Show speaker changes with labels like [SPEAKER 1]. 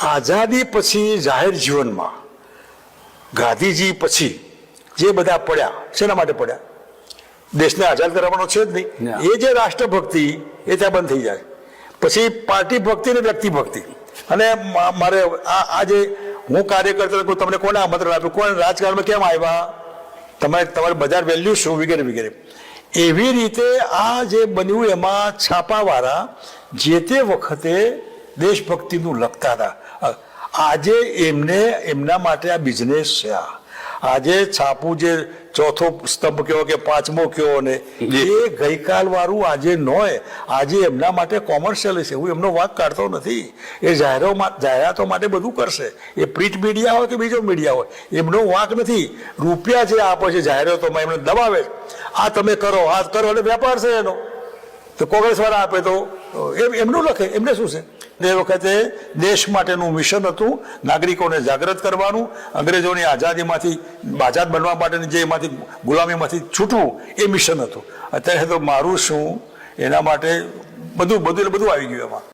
[SPEAKER 1] આઝાદી પછી જાહેર જીવનમાં ગાંધીજી પછી જે બધા પડ્યા, શેના માટે પડ્યા? દેશને આઝાદ કરવાનો છે જ નહીં. એ જે રાષ્ટ્રભક્તિ એ ત્યાં બંધ થઈ જાય. પછી પાર્ટી ભક્તિ ને વ્યક્તિ ભક્તિ. અને મારે આ જે હું કાર્યકર્તા તમને કોને આમંત્રણ આપ્યું, કોણ રાજકારણમાં કેમ આવ્યા, તમારે બજાર વેલ્યુ શું, વગેરે વગેરે. એવી રીતે આ જે બન્યું એમાં છાપાવાળા જે તે વખતે દેશભક્તિનું લખતા હતા. આજે એમના માટે આ બિઝનેસ છે. આજે છાપું જે ચોથો સ્તંભ કયો કે પાંચમો કયો ને એ ગઈકાલ વાળું આજે ન હોય. આજે એમના માટે કોમર્શિયલ છે. હું એમનો વાંક કાઢતો નથી. એ જાહેરાતો માટે બધું કરશે. એ પ્રિન્ટ મીડિયા હોય કે બીજો મીડિયા હોય, એમનો વાંક નથી. રૂપિયા જે આપે છે જાહેરાતોમાં એમને દબાવે, આ તમે કરો, આ કરો, એટલે વેપાર છે એનો. તો કોંગ્રેસ વાળા આપે તો એમનું લખે, એમને શું છે? એ વખતે દેશ માટેનું મિશન હતું, નાગરિકોને જાગૃત કરવાનું, અંગ્રેજોની આઝાદીમાંથી આઝાદ બનવા માટેની જે એમાંથી ગુલામીમાંથી છૂટવું એ મિશન હતું. અત્યારે તો મારું શું એના માટે બધું આવી ગયું એમાં.